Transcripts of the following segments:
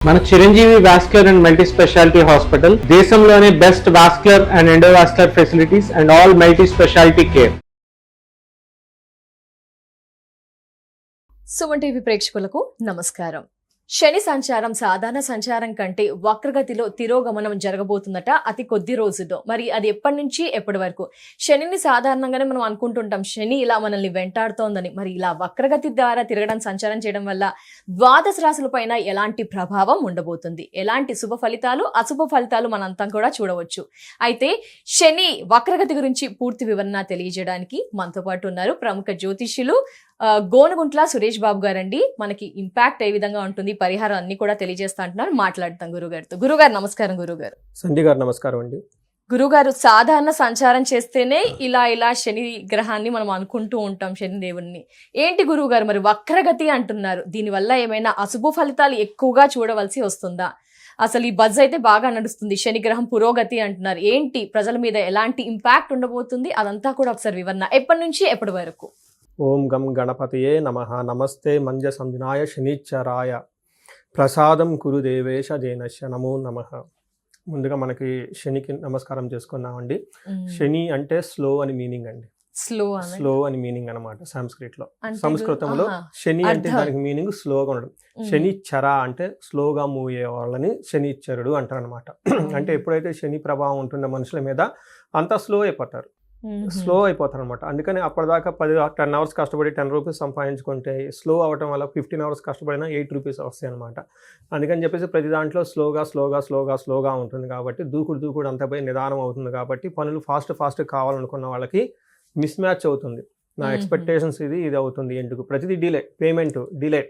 మన Chiranjeevi vascular and multi speciality hospital దేశంలోనే best vascular and endovascular facilities and all multi speciality care. Suman TV ప్రేక్షకులకు నమస్కారం. శని సంచారం సాధారణ సంచారం కంటే వక్రగతిలో తిరోగమనం జరగబోతుందట అతి కొద్ది రోజుల్లో. మరి అది ఎప్పటి నుంచి ఎప్పటి వరకు? శనిని సాధారణంగానే మనం అనుకుంటుంటాం శని ఇలా మనల్ని వెంటాడుతోందని. మరి ఇలా వక్రగతి ద్వారా తిరగడం, సంచారం చేయడం వల్ల ద్వాదశ రాశుల పైన ఎలాంటి ప్రభావం ఉండబోతుంది, ఎలాంటి శుభ ఫలితాలు అశుభ ఫలితాలు మనంతా కూడా చూడవచ్చు. అయితే శని వక్రగతి గురించి పూర్తి వివరణ తెలియజేయడానికి మనతో పాటు ఉన్నారు ప్రముఖ జ్యోతిష్యులు గోనుగుంట్ల సురేష్ బాబు గారండి. మనకి ఇంపాక్ట్ ఏ విధంగా ఉంటుంది, పరిహారం అన్ని కూడా తెలియజేస్తా అంటున్నారు. మాట్లాడతాం గురుగారితో. గురుగారు నమస్కారం. గురుగారు సంధ్య గారు నమస్కారం అండి. గురుగారు, సాధారణ సంచారం చేస్తేనే ఇలా శని గ్రహాన్ని మనం అనుకుంటూ ఉంటాం, శని దేవుణ్ణి. ఏంటి గురువుగారు మరి వక్రగతి అంటున్నారు, దీనివల్ల ఏమైనా అశుభ ఫలితాలు ఎక్కువగా చూడవలసి వస్తుందా? అసలు ఈ బజ్ అయితే బాగా నడుస్తుంది, శని గ్రహం పురోగతి అంటున్నారు. ఏంటి ప్రజల మీద ఎలాంటి ఇంపాక్ట్ ఉండబోతుంది, అదంతా కూడా ఒకసారి వివరణ. ఎప్పటి నుంచి ఎప్పటి వరకు? ఓం గం గణపతయే నమః. నమస్తే మంజ సంజనాయ శనిచ్చరాయ ప్రసాదం కురు దేవేశ జైనశ్య నమో నమః. ముందుగా మనకి శనికి నమస్కారం చేసుకున్నామండి. శని అంటే స్లో అని మీనింగ్ అండి. స్లో అని మీనింగ్ అనమాట సంస్కృతిలో. సంస్కృతంలో శని అంటే దానికి మీనింగ్ స్లోగా ఉండడం. శనిచ్చర అంటే స్లోగా మూవ్ అయ్యే వాళ్ళని శనిచ్చరుడు అంటారు అనమాట. అంటే ఎప్పుడైతే శని ప్రభావం ఉంటుందో మనుషుల మీద అంతా స్లో అయిపోతారు అనమాట. అందుకని అప్పటిదాకా 10 hours కష్టపడి 10 rupees సంపాదించుకుంటే స్లో అవ్వటం వల్ల 15 hours కష్టపడినా 8 rupees వస్తాయి అనమాట. అందుకని చెప్పేసి ప్రతి దాంట్లో స్లోగా ఉంటుంది కాబట్టి దూకుడు అంతా పోయి నిదానం అవుతుంది కాబట్టి పనులు ఫాస్ట్ కావాలనుకున్న వాళ్ళకి మిస్ మ్యాచ్ అవుతుంది. నా ఎక్స్పెక్టేషన్స్ ఇది అవుతుంది, ఎందుకు ప్రతిదీ పేమెంట్ డిలే,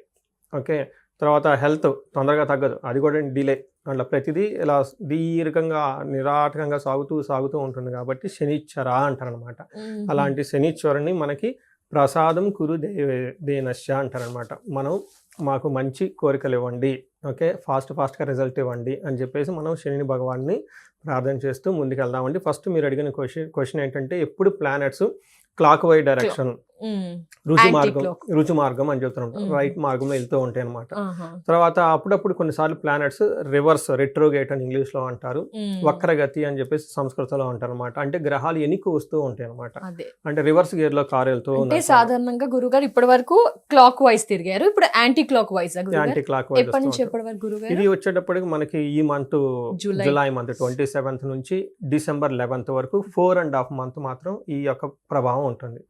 ఓకే, తర్వాత హెల్త్ తొందరగా తగ్గదు, అది కూడా డిలే, అట్లా ప్రతిదీ ఇలా దీర్ఘంగా నిరాటకంగా సాగుతూ ఉంటుంది కాబట్టి శనిచ్చర అంటారనమాట. అలాంటి శనిచ్చరుని మనకి ప్రసాదం కురు దేనశ్య అంటారనమాట. మాకు మంచి కోరికలు ఇవ్వండి, ఓకే, ఫాస్ట్గా రిజల్ట్ ఇవ్వండి అని చెప్పేసి మనం శని భగవాన్ని ప్రార్థన చేస్తూ ముందుకెళ్దామండి. ఫస్ట్ మీరు అడిగిన క్వశ్చన్ ఏంటంటే ఎప్పుడు ప్లానెట్స్ క్లాక్ వైజ్ డైరెక్షన్ రుచి మార్గం అని చెప్తున్నాం, రైట్ మార్గంలో వెళ్తూ ఉంటాయి అనమాట. తర్వాత అప్పుడప్పుడు కొన్నిసార్లు ప్లానెట్స్ రివర్స్ రెట్రోగేట్ అని ఇంగ్లీష్ లో అంటారు, వక్రగతి అని చెప్పేసి సంస్కృతంలో అంటారు అనమాట. అంటే గ్రహాలు ఎనికి వస్తూ ఉంటాయి అనమాట. అంటే రివర్స్ గేర్ లో కారు వెళ్తూ ఉంది. సాధారణంగా గురుగారు ఇప్పటి వరకు క్లాక్ వైజ్ తిరిగారు, ఇప్పుడు యాంటీ క్లాక్ వైజ్ ఇది వచ్చేటప్పటికి మనకి ఈ మంత్ జూలై మంత్ 27th నుంచి December 11th వరకు 4.5 months మాత్రం ఈ యొక్క ప్రభావం ఉంటుంది.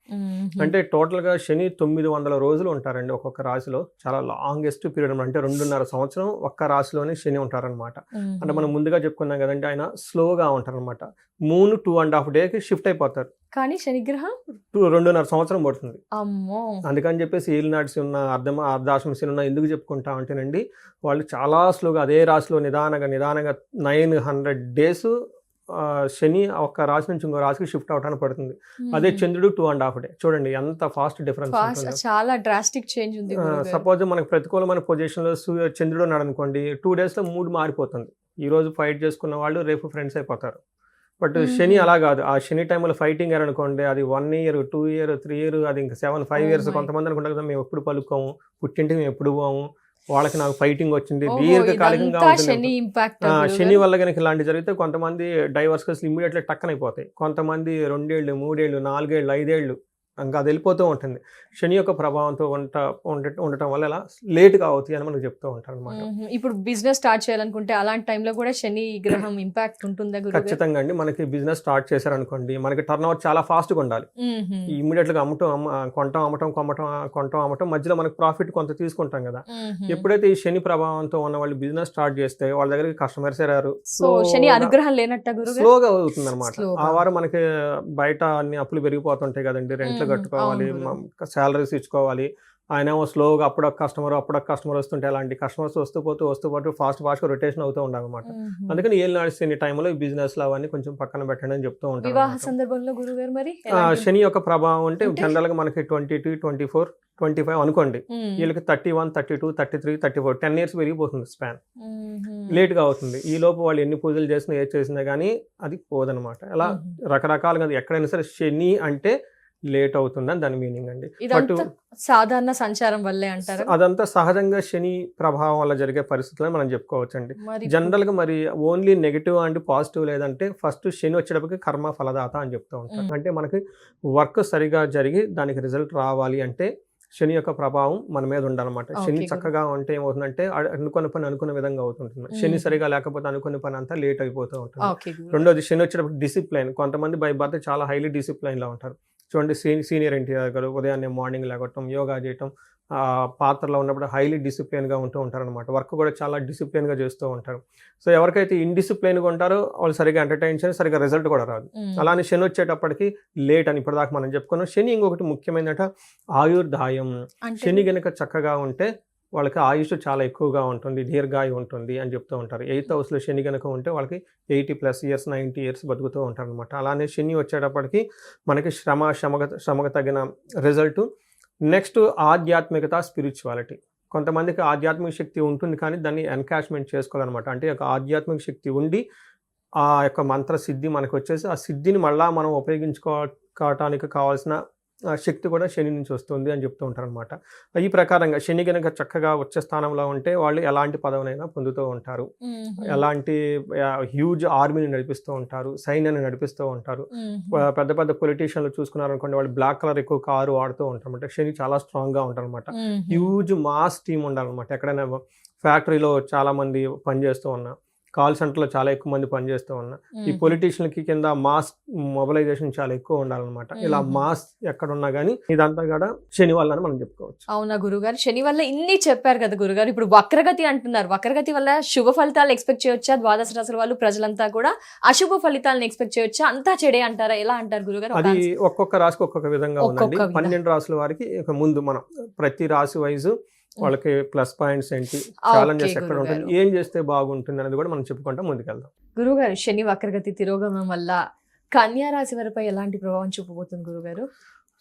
అంటే టోటల్ గా శని 900 రోజులు ఉంటారండి ఒక్కొక్క రాశిలో. చాలా లాంగెస్ట్ పీరియడ్, అంటే 2.5 సంవత్సరం ఒక్క రాశిలోనే శని ఉంటారనమాట. అంటే మనం ముందుగా చెప్పుకున్నాం కదండి, ఆయన స్లోగా ఉంటారనమాట. మూన్ 2.5 days షిఫ్ట్ అయిపోతారు, కానీ శనిగ్రహం 2.5 సంవత్సరం పడుతుంది. అందుకని చెప్పేసి ఏలినాటి ఉన్న అర్ధాశ్రమ శని ఉన్న ఎందుకు చెప్పుకుంటా ఉంటేనండి, వాళ్ళు చాలా స్లోగా అదే రాశిలో నిదానంగా 900 days శని ఒక రాశి నుంచి ఇంకో రాశికి షిఫ్ట్ అవడానికి పడుతుంది. అదే చంద్రుడు 2.5 days. చూడండి ఎంత ఫాస్ట్ డిఫరెన్స్, చాలా డ్రాస్టిక్ చేంజ్ ఉంది. సపోజ్ మనకు ప్రతికూలమైన పొజిషన్ లో చంద్రుడు ఉన్నాడు అనుకోండి, 2 days లో మూడ్ మారిపోతుంది. ఈ రోజు ఫైట్ చేసుకున్న వాళ్ళు రేపు ఫ్రెండ్స్ అయిపోతారు. బట్ శని అలా కాదు. ఆ శని టైంలో ఫైటింగ్ అనుకోండి, అది 1 year 2 years 3 years అది ఇంకా 7-5 years. కొంతమంది అనుకుంటారు కదా మేము ఎప్పుడు పలుకోము, పుట్టింటికి మేము ఎప్పుడు పోము, వాళ్ళకి నాకు ఫైటింగ్ వచ్చింది, దీర్ఘకాలికంగా ఉంటుంది. శని వల్ల కనుక ఇలాంటి జరిగితే కొంతమంది డైవర్స్ కేసులు ఇమ్మీడియట్లీ టక్కన అయిపోతాయి. కొంతమంది 2 years 3 years 4 years 5 years ఇంకా అది వెళ్ళిపోతూ ఉంటుంది. శని యొక్క ప్రభావంతో ఉండటం వల్ల ఇలా లేట్గా అవుతాయి అని మనకు చెప్తూ ఉంటారు అనమాట. ఇప్పుడు బిజినెస్ స్టార్ట్ చేయాలనుకుంటే అలాంటి టైంలో కూడా శని గ్రహం ఇంపాక్ట్ ఉంటుందా? ఖచ్చితంగా అండి. మనకి బిజినెస్ స్టార్ట్ చేశారనుకోండి, మనకి టర్న్ ఓవర్ చాలా ఫాస్ట్గా ఉండాలి. ఇమ్మీడియట్ గా కొంటాం అమ్మటం మధ్యలో మనకి ప్రాఫిట్ కొంత తీసుకుంటాం కదా. ఎప్పుడైతే ఈ శని ప్రభావంతో ఉన్న వాళ్ళు బిజినెస్ స్టార్ట్ చేస్తే వాళ్ళ దగ్గరికి కస్టమర్స్ రారు, శని అనుగ్రహం లేనట్టు స్లోగా అవుతుంది అనమాట. ఆ వారం మనకి బయట అన్ని అప్పులు పెరిగిపోతుంటాయి కదండి, రెంట్లు కట్టుకోవాలి, శాలరీస్ ఇచ్చుకోవాలి. ఆయన స్లోగా అప్పుడొక కస్టమర్ వస్తుంటే అలాంటి కస్టమర్స్ వస్తూ పాటు ఫాస్ట్గా రొటేషన్ అవుతూ ఉండాలన్నమాట. అందుకని ఏలినాటి శని టైంలో బిజినెస్ లో అవన్నీ కొంచెం పక్కన పెట్టండి అని చెప్తూ ఉంటారు. వివాహ సందర్భంలో గురుగారు మరి శని యొక్క ప్రభావం అంటే జనరల్ గా మనకి 22, 24, 25 అనుకోండి, వీళ్ళకి 31, 32, 33, 34 10 years పెరిగిపోతుంది స్పాన్. లేట్ గా అవుతుంది. ఈ లోపు వాళ్ళు ఎన్ని పూజలు చేసినా ఏది చేసినా కానీ అది పోదనమాట. అలా రకరకాలుగా ఎక్కడైనా సరే శని అంటే లేట్ అవుతుందని దాని మీనింగ్ అండి. బట్ ఇదంతా సాధారణ సంచారం వల్లే అంటారా? అదంతా సహజంగా శని ప్రభావం వల్ల జరిగే పరిస్థితులని మనం చెప్పుకోవచ్చండి. మరి జనరల్గా మరి ఓన్లీ నెగిటివ్ అండ్ పాజిటివ్ లేదంటే ఫస్ట్ శని వచ్చేటప్పటికి కర్మ ఫలదాత అని చెప్తూ ఉంటారు. అంటే మనకి వర్క్ సరిగా జరిగి దానికి రిజల్ట్ రావాలి అంటే శని యొక్క ప్రభావం మన మీద ఉండాలన్నమాట. శని చక్కగా ఉంటే ఏమవుతుందంటే అనుకున్న పని అనుకున్న విధంగా అవుతుంటుంది. శని సరిగా లేకపోతే అనుకున్న పని అంతా లేట్ అయిపోతూ ఉంటుంది. రెండోది శని వచ్చేటప్పుడు డిసిప్లైన్. కొంతమంది బై బర్త్ చాలా హైలీ డిసిప్లైన్ లా ఉంటారు. చూడండి సీనియర్ ఎన్టీఆర్ గారు ఉదయాన్నే మార్నింగ్ లేగటం, యోగా చేయటం, పాత్రలో ఉన్నప్పుడు హైలీ డిసిప్లైన్గా ఉంటూ ఉంటారు అనమాట. వర్క్ కూడా చాలా డిసిప్లైన్గా చేస్తూ ఉంటారు. సో ఎవరికైతే ఇండిసిప్లైన్గా ఉంటారో వాళ్ళు సరిగా ఎంటర్టైన్ చేసి సరిగా రిజల్ట్ కూడా రాదు. అలానే శని వచ్చేటప్పటికి లేట్ అని ఇప్పటిదాకా మనం చెప్పుకున్నాం. శని ఇంకొకటి ముఖ్యమైనట ఆయుర్దాయం. శని గనుక చక్కగా ఉంటే వాళ్ళకి ఆయుష్ చాలా ఎక్కువగా ఉంటుంది, దీర్ఘాయు ఉంటుంది అని చెప్తూ ఉంటారు. 8th హౌస్లో శని కనుక ఉంటే వాళ్ళకి 80+ ఇయర్స్ 90 ఇయర్స్ బతుకుతూ ఉంటారు అనమాట. అలానే శని వచ్చేటప్పటికి మనకి శ్రమకు తగిన రిజల్ట్. నెక్స్ట్ ఆధ్యాత్మికత, స్పిరిచువాలిటీ. కొంతమందికి ఆధ్యాత్మిక శక్తి ఉంటుంది కానీ దాన్ని ఎన్కాష్మెంట్ చేసుకోవాలన్నమాట. అంటే ఒక ఆధ్యాత్మిక శక్తి ఉండి ఆ యొక్క మంత్ర సిద్ధి మనకు వచ్చేసి ఆ సిద్ధిని మళ్ళా మనం ఉపయోగించుకోవటానికి కావాల్సిన శక్తి కూడా శని నుంచి వస్తుంది అని చెప్తూ ఉంటారు అనమాట. ఈ ప్రకారంగా శని కనుక చక్కగా వచ్చే స్థానంలో ఉంటే వాళ్ళు ఎలాంటి పదవినైనా పొందుతూ ఉంటారు, ఎలాంటి హ్యూజ్ ఆర్మీని నడిపిస్తూ ఉంటారు, సైన్యాన్ని నడిపిస్తూ ఉంటారు. పెద్ద పెద్ద పొలిటీషియన్లు చూసుకున్నారనుకోండి, వాళ్ళు బ్లాక్ కలర్ ఎక్కువ కారు వాడుతూ ఉంటారు అనమాట. శని చాలా స్ట్రాంగ్గా ఉంటారు అనమాట. హ్యూజ్ మాస్ టీమ్ ఉండాలన్నమాట. ఎక్కడైనా ఫ్యాక్టరీలో చాలా మంది పనిచేస్తూ ఉన్నా, కాల్ సెంటర్లో చాలా ఎక్కువ మంది పనిచేస్తూ ఉన్నా, ఈ పొలిటీషియన్కి కింద మాస్ మొబిలైజేషన్ చాలా ఎక్కువ ఉండాలన్నమాట. ఇలా మాస్ ఎక్కడున్నా కానీ ఇదంతా కూడా శని వల్ల మనం చెప్పుకోవచ్చు. అవునా గురుగారు, శని వల్ల ఇన్ని చెప్పారు కదా గురుగారు. ఇప్పుడు వక్రగతి అంటున్నారు. వక్రగతి వల్ల శుభ ఫలితాలు ఎక్స్పెక్ట్ చేయొచ్చా? ద్వాదశ రాశుల వాళ్ళు ప్రజలంతా కూడా అశుభ ఫలితాలను ఎక్స్పెక్ట్ చేయొచ్చా? అంతా చెడే అంటారా? ఎలా అంటారు గురుగారు? అది ఒక్కొక్క రాశికి ఒక్కొక్క విధంగా ఉందండి. 12 రాశుల వారికి ముందు మనం ప్రతి రాశి వైజ్ వాళ్ళకి ప్లస్ పాయింట్స్ ఏంటి, ఛాలెంజెస్ ఎక్కడ ఉంటుంది, ఏం చేస్తే బాగుంటుంది అనేది కూడా మనం చెప్పుకుంటా ముందుకెళ్దాం. గురుగారు, శని వక్రగతి తిరోగమనం వల్ల కన్యా రాశి వారిపై ఎలాంటి ప్రభావం చూపబోతుంది గురుగారు?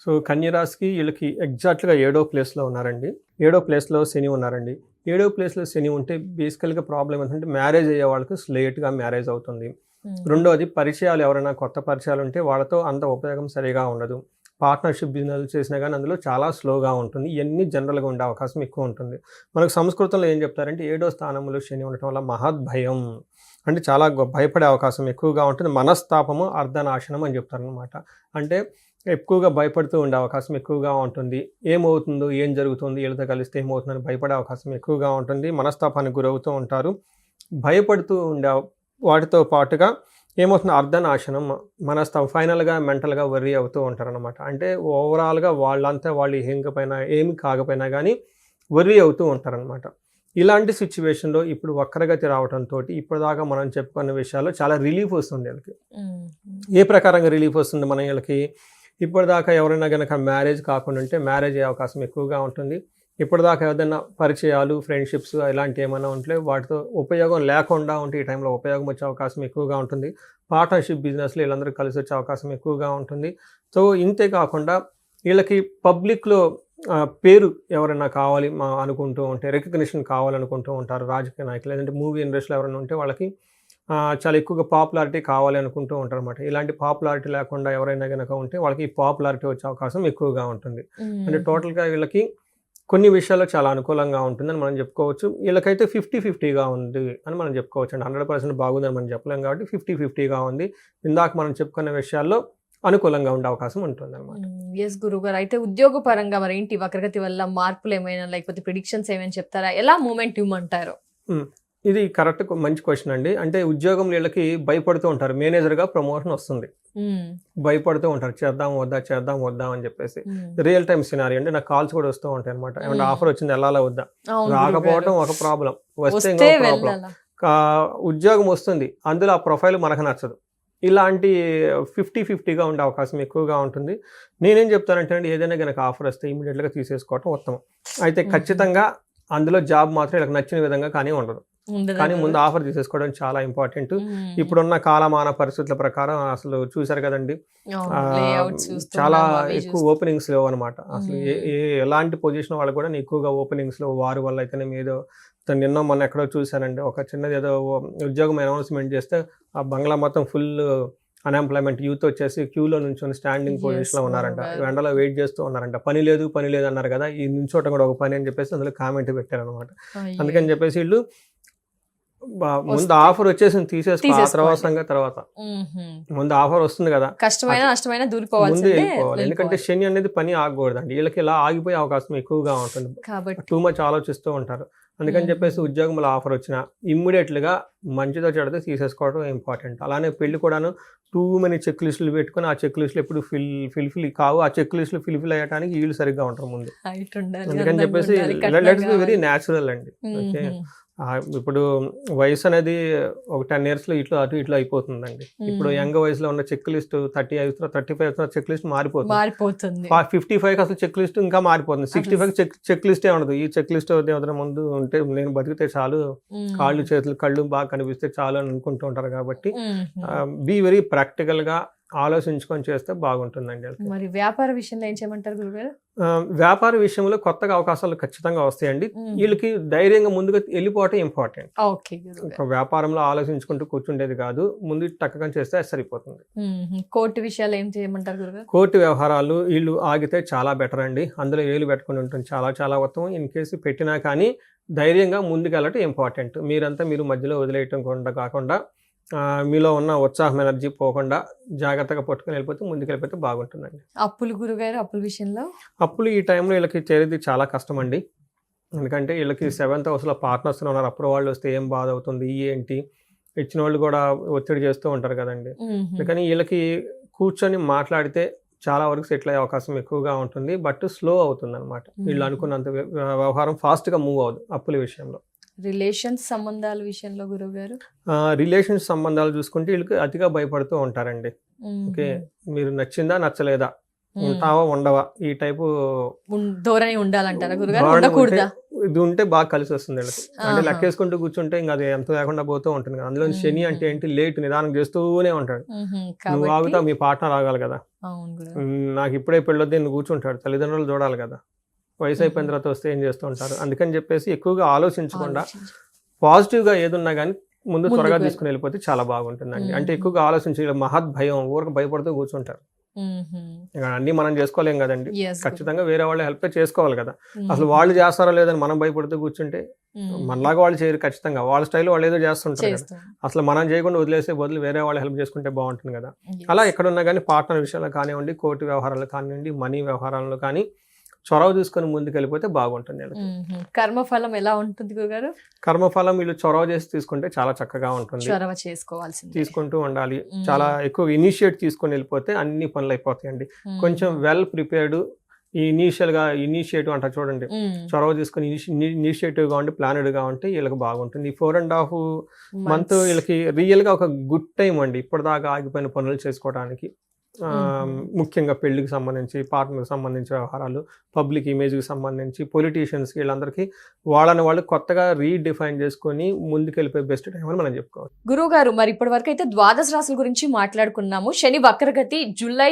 సో కన్యా రాశికి వీళ్ళకి ఎగ్జాక్ట్గా 7వ ప్లేస్లో ఉన్నారండి. 7వ ప్లేస్లో శని ఉన్నారండి. 7వ ప్లేస్లో శని ఉంటే బేసికల్గా ప్రాబ్లం ఏంటంటే మ్యారేజ్ అయ్యే వాళ్ళకి స్లేట్గా మ్యారేజ్ అవుతుంది. రెండోది పరిచయాలు, ఎవరైనా కొత్త పరిచయాలు ఉంటే వాళ్ళతో అంత ఉపయోగం సరిగా ఉండదు. పార్ట్నర్షిప్ బిజినెస్ చేసినా కానీ అందులో చాలా స్లోగా ఉంటుంది. ఇవన్నీ జనరల్గా ఉండే అవకాశం ఎక్కువ ఉంటుంది. మనకు సంస్కృతంలో ఏం చెప్తారంటే 7వ స్థానంలో శని ఉండటం వల్ల మహద్భయం, అంటే చాలా భయపడే అవకాశం ఎక్కువగా ఉంటుంది. మనస్తాపము అర్ధనాశనం అని చెప్తారనమాట. అంటే ఎక్కువగా భయపడుతూ ఉండే అవకాశం ఎక్కువగా ఉంటుంది. ఏమవుతుందో, ఏం జరుగుతుంది, వీళ్ళతో కలిస్తే ఏమవుతుందని భయపడే అవకాశం ఎక్కువగా ఉంటుంది. మనస్తాపానికి గురవుతూ ఉంటారు. భయపడుతూ ఉండే వాటితో పాటుగా ఏమవుతుంది, అర్ధనాశనం, మనస్తాపం, ఫైనల్గా మెంటల్గా వర్రీ అవుతూ ఉంటారు అనమాట. అంటే ఓవరాల్గా వాళ్ళంతా వాళ్ళు ఏమి కాకపోయినా కానీ వర్రీ అవుతూ ఉంటారనమాట. ఇలాంటి సిచ్యువేషన్లో ఇప్పుడు వక్రగతి రావడంతో ఇప్పటిదాకా మనం చెప్పుకున్న విషయాల్లో చాలా రిలీఫ్ వస్తుంది వీళ్ళకి. ఏ ప్రకారంగా రిలీఫ్ వస్తుంది మన వీళ్ళకి? ఇప్పటిదాకా ఎవరైనా కనుక మ్యారేజ్ కాకుండా ఉంటే మ్యారేజ్ అయ్యే అవకాశం ఎక్కువగా ఉంటుంది. ఇప్పటిదాకా ఏదైనా పరిచయాలు, ఫ్రెండ్షిప్స్ ఇలాంటి ఏమైనా ఉంటే వాటితో ఉపయోగం లేకుండా ఉంటే ఈ టైంలో ఉపయోగం వచ్చే అవకాశం ఎక్కువగా ఉంటుంది. పార్ట్నర్షిప్ బిజినెస్లో వీళ్ళందరూ కలిసి వచ్చే అవకాశం ఎక్కువగా ఉంటుంది. సో ఇంతే కాకుండా వీళ్ళకి పబ్లిక్లో పేరు ఎవరైనా కావాలి అనుకుంటూ ఉంటే, రికగ్నిషన్ కావాలనుకుంటూ ఉంటారు రాజకీయ నాయకులు, లేదంటే మూవీ ఇండస్ట్రీలో ఎవరైనా ఉంటే వాళ్ళకి చాలా ఎక్కువగా పాపులారిటీ కావాలి అనుకుంటూ ఉంటారు అనమాట. ఇలాంటి పాపులారిటీ లేకుండా ఎవరైనా కనుక ఉంటే వాళ్ళకి పాపులారిటీ వచ్చే అవకాశం ఎక్కువగా ఉంటుంది. అంటే టోటల్గా వీళ్ళకి కొన్ని విషయాల్లో చాలా అనుకూలంగా ఉంటుందని మనం చెప్పుకోవచ్చు. వీళ్ళకైతే 50-50గా ఉంది అని మనం చెప్పుకోవచ్చు అండి. 100% బాగుందని మనం చెప్పలేం కాబట్టి 50-50గా ఉంది. ఇందాక మనం చెప్పుకున్న విషయాల్లో అనుకూలంగా ఉండే అవకాశం ఉంటుంది అనమాట. ఎస్ గురుగారు, అయితే ఉద్యోగ పరంగా మరి ఏంటి వక్రగతి వల్ల మార్పులు ఏమైనా, లేకపోతే ప్రిడిక్షన్స్ ఏమైనా చెప్తారా? ఎలా మూమెంట్ ఇవ్వమంటారు? ఇది కరెక్ట్, మంచి క్వశ్చన్ అండి. అంటే ఉద్యోగం వీళ్ళకి భయపడుతూ ఉంటారు. మేనేజర్గా ప్రమోషన్ వస్తుంది, భయపడుతూ ఉంటారు, చేద్దాం వద్దా అని చెప్పేసి. రియల్ టైమ్ సినారీ అంటే నాకు కాల్స్ కూడా వస్తూ ఉంటాయి అనమాట. ఏమంటే ఆఫర్ వచ్చింది, వెళ్ళాలా వద్దా, రాకపోవడం ఒక ప్రాబ్లం, వస్తే ఇంకో ప్రాబ్లం. ఉద్యోగం వస్తుంది, అందులో ఆ ప్రొఫైల్ మనకు నచ్చదు. ఇలాంటి 50-50గా ఉండే అవకాశం ఎక్కువగా ఉంటుంది. నేనేం చెప్తానంటే అండి, ఏదైనా కనుక ఆఫర్ వస్తే ఇమీడియట్గా తీసేసుకోవటం ఉత్తమం. అయితే ఖచ్చితంగా అందులో జాబ్ మాత్రం వీళ్ళకి నచ్చిన విధంగా కానీ ఉండదు. కానీ ముందు ఆఫర్ తీసేసుకోవడం చాలా ఇంపార్టెంట్. ఇప్పుడున్న కాలమాన పరిస్థితుల ప్రకారం అసలు చూసారు కదండి, చాలా ఎక్కువ ఓపెనింగ్స్ లేవు అనమాట. అసలు ఎలాంటి పొజిషన్ వాళ్ళు కూడా ఎక్కువగా ఓపెనింగ్స్ లో వారి వల్ల అయితేనే ఏదో నిన్న మొన్న ఎక్కడో చూశానండి, ఒక చిన్నది ఏదో ఉద్యోగం అనౌన్స్మెంట్ చేస్తే ఆ బంగ్లా మొత్తం ఫుల్ అన్ఎంప్లాయ్మెంట్ యూత్ వచ్చేసి క్యూలో నుంచొని స్టాండింగ్ పొజిషన్లో ఉన్నారంట, ఎండలో వెయిట్ చేస్తూ ఉన్నారంట. పని లేదు అన్నారు కదా, ఈ నుంచోటం కూడా ఒక పని అని చెప్పేసి అందులో కామెంట్ పెట్టారనమాట. అందుకని చెప్పేసి వీళ్ళు ముందు ఆఫర్ వచ్చేసి తీసేసుకో, ఆ తర్వాత ముందు ఆఫర్ వస్తుంది కదా, కష్టమైన నష్టమైన ముందు వెళ్ళిపోవాలి. ఎందుకంటే శని అనేది పని ఆగకూడదండి, వీళ్ళకి ఇలా ఆగిపోయే అవకాశం ఎక్కువగా ఉంటుంది, టూ మచ్ ఆలోచిస్తూ ఉంటారు. అందుకని చెప్పేసి ఉద్యోగంలో ఆఫర్ వచ్చినా ఇమ్మీడియట్గా మంచితో చెడితే తీసేసుకోవడం ఇంపార్టెంట్. అలానే పెళ్లి కూడాను టూ మెనీ చెక్ లిస్టులు పెట్టుకుని ఆ చెక్ లిస్టులు ఎప్పుడు ఫిల్ఫిల్ కావు, ఆ చెక్ లిస్టులు ఫిల్ఫిల్ అయ్యడానికి వీళ్ళు సరిగ్గా ఉంటారు ముందు. అందుకని చెప్పేసి లెట్స్ బి వెరీ న్యాచురల్ అండి. ఓకే, ఇప్పుడు వయసు అనేది ఒక 10 years ఇట్లా అటు అయిపోతుందండి. ఇప్పుడు యంగ్ వయసులో ఉన్న చెక్ లిస్ట్ 35 చెక్ లిస్ట్ మారిపోతుంది. 55 అసలు చెక్ లిస్ట్ ఇంకా మారిపోతుంది. 65 చెక్ లిస్టే ఉండదు. ఈ చెక్ లిస్ట్ ముందు ఉంటే నేను బతికితే చాలు, కాళ్ళు చేతులు కళ్ళు బాగా కనిపిస్తే చాలు అని అనుకుంటూ ఉంటారు. కాబట్టి బీ వెరీ ప్రాక్టికల్ గా ఆలోచించుకొని చేస్తే బాగుంటుందండి. మరి వ్యాపార విషయంలో ఏం చేయమంటారు గురుగారు? వ్యాపార విషయంలో కొత్తగా అవకాశాలు ఖచ్చితంగా వస్తాయండి. వీళ్ళకి ధైర్యంగా ముందుగా వెళ్ళిపోవటం ఇంపార్టెంట్. వ్యాపారంలో ఆలోచించుకుంటూ కూర్చుండేది కాదు, ముందు టక్కగా చేస్తే సరిపోతుంది. కోర్టు విషయాలు ఏం చేయమంటారు గురుగారు? కోర్టు వ్యవహారాలు వీళ్ళు ఆగితే చాలా బెటర్ అండి. అందులో ఏలు పెట్టుకుని ఉంటుంది చాలా ఉత్తమం. ఇన్ కేసు పెట్టినా కానీ ధైర్యంగా ముందుకు వెళ్ళటం ఇంపార్టెంట్. మీరు మధ్యలో వదిలేయటం కాకుండా మీలో ఉన్న ఉత్సాహం ఎనర్జీ పోకుండా జాగ్రత్తగా పట్టుకుని ముందుకు వెళ్ళిపోతే బాగుంటుందండి. అప్పులు గురుగారు, అప్పుల విషయంలో అప్పులు ఈ టైంలో వీళ్ళకి చేరేది చాలా కష్టం అండి. ఎందుకంటే వీళ్ళకి 7th హౌస్లో పార్ట్నర్స్ ఉన్నారు. అప్పుడు వాళ్ళు వస్తే ఏం బాధ అవుతుంది ఏంటి, ఇచ్చిన వాళ్ళు కూడా ఒత్తిడి చేస్తూ ఉంటారు కదండి. అందుకని వీళ్ళకి కూర్చొని మాట్లాడితే చాలా వరకు సెటిల్ అయ్యే అవకాశం ఎక్కువగా ఉంటుంది. బట్ స్లో అవుతుంది అనమాట. వీళ్ళు అనుకున్నంత వ్యవహారం ఫాస్ట్గా మూవ్ అవ్వదు అప్పుల విషయంలో. రిలేషన్స్ సంబంధాల విషయంలో గురువు గారు, రిలేషన్స్ సంబంధాలు చూసుకుంటే వీళ్ళకి అతిగా భయపడుతూ ఉంటారండి. ఓకే, మీరు నచ్చిందా నచ్చలేదా, ఉంటావా ఉండవా, ఈ టైపు ధోరణి ఉండాలంటారా గురుగారు? ఉండకూడదా? ఇది ఉంటే బాగా కలిసి వస్తుంది వీళ్ళకి. అంటే లెక్కేసుకుంటూ కూర్చుంటే ఇంకా అది ఎంత లేకుండా పోతూ ఉంటుంది. అందులో శని అంటే ఏంటి, లేట్ నిదానం చేస్తూనే ఉంటాడు. నువ్వు ఆగుతా, మీ పార్ట్నర్ ఆగాలి కదా. నాకు ఇప్పుడే పెళ్ళొద్దు నువ్వు కూర్చుంటాడు, తల్లిదండ్రులు చూడాలి కదా. వయసు అయిపోయిన తర్వాత వస్తే ఏం చేస్తూ ఉంటారు. అందుకని చెప్పేసి ఎక్కువగా ఆలోచించకుండా పాజిటివ్గా ఏదున్నా కానీ ముందు త్వరగా తీసుకుని వెళ్ళిపోతే చాలా బాగుంటుందండి. అంటే ఎక్కువగా ఆలోచించి మహత్ భయం, ఊరికి భయపడుతూ కూర్చుంటారు. అన్ని మనం చేసుకోలేం కదండి, ఖచ్చితంగా వేరే వాళ్ళు హెల్ప్ చేసుకోవాలి కదా. అసలు వాళ్ళు చేస్తారో లేదని మనం భయపడుతూ కూర్చుంటే మనలాగా వాళ్ళు చేయరు. ఖచ్చితంగా వాళ్ళ స్టైల్ వాళ్ళు ఏదో చేస్తుంటారు కదా. అసలు మనం చేయకుండా వదిలేసే బదులు వేరే వాళ్ళు హెల్ప్ చేసుకుంటే బాగుంటుంది కదా. అలా ఎక్కడున్నా కానీ పార్ట్నర్ విషయాల్లో కానివ్వండి, కోర్టు వ్యవహారాలు కానివ్వండి, మనీ వ్యవహారాల్లో కానీ చొరవ తీసుకొని ముందుకు వెళ్ళిపోతే బాగుంటుంది. కర్మఫలం ఎలా ఉంటుంది గురుగారు? కర్మఫలం వీళ్ళు చొరవ చేసి తీసుకుంటే చాలా చక్కగా ఉంటుంది. చొరవ చేసుకోవాల్సింది, తీసుకుంటూ ఉండాలి. చాలా ఎక్కువ ఇనిషియేట్ తీసుకొని వెళ్ళిపోతే అన్ని పనులు అయిపోతాయండి. కొంచెం వెల్ ప్రిపేర్డ్ ఇనిషియేటివ్ అంటారు చూడండి, చొరవ తీసుకుని ఇనిషియేటివ్ గా ఉండి ప్లానెడ్ గా ఉంటే వీళ్ళకి బాగుంటుంది. 4.5 months వీళ్ళకి రియల్ గా ఒక గుడ్ టైం అండి. ఇప్పటిదాకా ఆగిపోయిన పనులు చేసుకోవడానికి. ముఖ్యంగా పెళ్లికి సంబంధించి, పార్ట్నర్కి సంబంధించి వ్యవహారాలు, పబ్లిక్ ఇమేజ్కి సంబంధించి, పొలిటీషియన్స్కి, వీళ్ళందరికీ వాళ్ళని వాళ్ళు కొత్తగా రీడిఫైన్ చేసుకొని ముందుకెళ్ళిపోయి బెస్ట్ టైం అని మనం చెప్పుకోవాలి. గురువు గారు, మరి ఇప్పటి వరకు అయితే ద్వాదశ రాశుల గురించి మాట్లాడుకున్నాము. శని వక్రగతి జూలై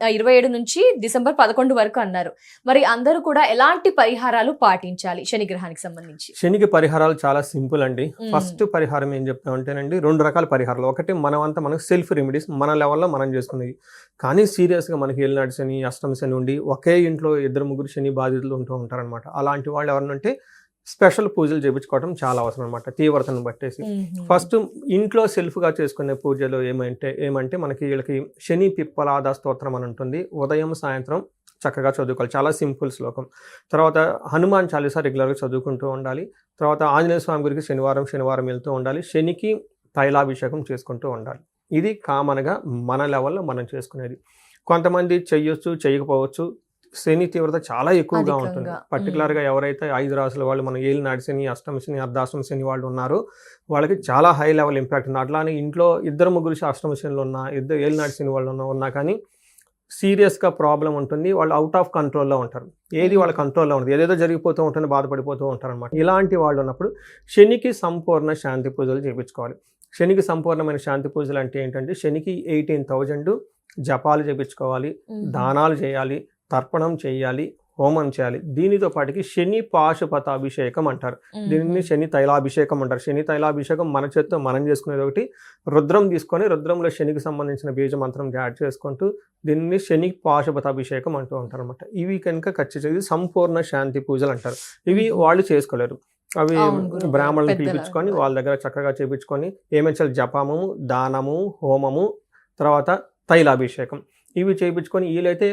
27 నుంచి డిసెంబర్ 11 వరకు అన్నారు. మరి అందరూ కూడా ఎలాంటి పరిహారాలు పాటించాలి శని గ్రహానికి సంబంధించి? శనికి పరిహారాలు చాలా సింపుల్ అండి. ఫస్ట్ పరిహారం ఏం చెప్తామంటేనండి, 2 రకాల పరిహారాలు. ఒకటి మనకు సెల్ఫ్ రెమెడీస్, మన లెవెల్లో మనం చేసుకునేది. కానీ సీరియస్గా మనకి ఏలినాటి శని, అష్టమ శని ఉండి ఒకే ఇంట్లో 2-3 శని బాధితులు ఉంటూ ఉంటారనమాట. అలాంటి వాళ్ళు ఎవరంటే స్పెషల్ పూజలు చేయించుకోవడం చాలా అవసరం అనమాట, తీవ్రతను బట్టేసి. ఫస్ట్ ఇంట్లో సెల్ఫ్గా చేసుకునే పూజలు ఏమంటే మనకి వీళ్ళకి శని పిప్పలాద స్తోత్రం అని ఉంటుంది. ఉదయం సాయంత్రం చక్కగా చదువుకోవాలి, చాలా సింపుల్ శ్లోకం. తర్వాత హనుమాన్ చాలీసా రెగ్యులర్గా చదువుకుంటూ ఉండాలి. తర్వాత ఆంజనేయ స్వామి గురికి శనివారం వెళ్తూ ఉండాలి. శనికి తైలాభిషేకం చేసుకుంటూ ఉండాలి. ఇది కామన్గా మన లెవెల్లో మనం చేసుకునేది. కొంతమంది చెయ్యొచ్చు, చేయకపోవచ్చు. శని తీవ్రత చాలా ఎక్కువగా ఉంటుంది. పర్టికులర్గా ఎవరైతే 5 రాసుల వాళ్ళు, మన ఏలినాటి శని, అష్టమ శని, అర్ధాష్టమ శని వాళ్ళు ఉన్నారో వాళ్ళకి చాలా హై లెవెల్ ఇంపాక్ట్ ఉంది. అట్లానే ఇంట్లో 2-3 అష్టమ శనులు ఉన్నా, 2 ఏలినాటి శని వాళ్ళు ఉన్నా కానీ సీరియస్గా ప్రాబ్లం ఉంటుంది. వాళ్ళు అవుట్ ఆఫ్ కంట్రోల్లో ఉంటారు. ఏది వాళ్ళ కంట్రోల్లో ఉంటుంది, ఏదేదో జరిగిపోతూ ఉంటుంది, బాధపడిపోతూ ఉంటారు అనమాట. ఇలాంటి వాళ్ళు ఉన్నప్పుడు శనికి సంపూర్ణ శాంతి పూజలు చేయించుకోవాలి. శనికి సంపూర్ణమైన శాంతి పూజలు అంటే ఏంటంటే, శనికి 18,000 జపాలు చేయించుకోవాలి, దానాలు చేయాలి, తర్పణం చేయాలి, హోమం చేయాలి. దీనితో పాటుకి శని పాశుపతాభిషేకం అంటారు. దీనిని శని తైలాభిషేకం అంటారు. శని తైలాభిషేకం మన చేత్తో మనం చేసుకునేది ఒకటి, రుద్రం తీసుకొని రుద్రంలో శనికి సంబంధించిన బీజ మంత్రం యాడ్ చేసుకుంటూ దీన్ని శని పాశుపతాభిషేకం అంటూ ఉంటారు అనమాట. ఇవి కనుక ఖచ్చితంగా సంపూర్ణ శాంతి పూజలు అంటారు. ఇవి వాళ్ళు చేసుకోలేరు. అవి అవును గురువు గారు, బ్రాహ్మణులు పెద్దల పిలిపించుకొని ద్వారా. వాళ్ళ దగ్గర చక్కగా చేపించుకొని ఏమేమి చేయాలి, జపము, దానము, హోమము, తర్వాత తైలాభిషేకం ఇవి చేయించుకొని వీలైతే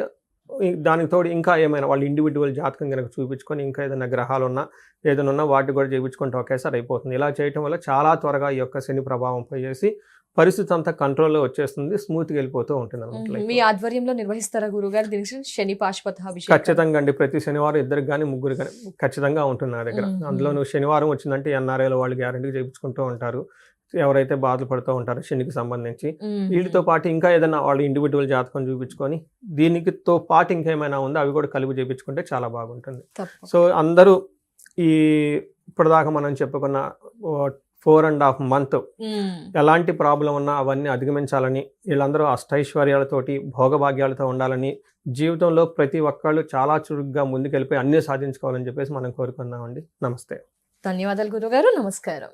దానికి తోడు ఇంకా ఏమైనా వాళ్ళు ఇండివిజువల్ జాతకం కనుక చూపించుకొని ఇంకా ఏదైనా గ్రహాలు ఉన్నా ఏదైనా ఉన్నా వాటి కూడా చేయించుకుంటే ఒకేసారి అయిపోతుంది. ఇలా చేయటం వల్ల చాలా త్వరగా ఈ యొక్క శని ప్రభావం పోయేసి పరిస్థితి అంతా కంట్రోల్లో వచ్చేస్తుంది, స్మూత్గా వెళ్ళిపోతూ ఉంటుంది అనమాట. మీ ఆధ్వర్యంలో నిర్వహిస్తారా గురుగారు దీనికి శని పాశుపతాభిషేకం? ఖచ్చితంగా అండి. ప్రతి శనివారం ఇద్దరికి కానీ ముగ్గురు కానీ ఖచ్చితంగా ఉంటుంది నా దగ్గర. అందులో నువ్వు శనివారం వచ్చిందంటే ఎన్ఆర్ఐలో వాళ్ళు గ్యారెంటీగా చేయించుకుంటూ ఉంటారు, ఎవరైతే బాధలు పడుతూ ఉంటారో శనికి సంబంధించి. వీటితో పాటు ఇంకా ఏదైనా వాళ్ళు ఇండివిజువల్ జాతకం చూపించుకొని దీనికితో పాటు ఇంకేమైనా ఉందో అవి కూడా కలిపి చేయించుకుంటే చాలా బాగుంటుంది. సో అందరూ ఈ ఇప్పటిదాకా మనం చెప్పుకున్న 4.5 months ఎలాంటి ప్రాబ్లం ఉన్నా అవన్నీ అధిగమించాలని, వీళ్ళందరూ అష్టైశ్వర్యాలతోటి భోగభాగ్యాలతో ఉండాలని, జీవితంలో ప్రతి ఒక్కళ్ళు చాలా చురుగ్గా ముందుకెళ్ళిపోయి అన్నీ సాధించుకోవాలని చెప్పేసి మనం కోరుకుందామండి. నమస్తే. ధన్యవాదాలు గురుగారు. నమస్కారం.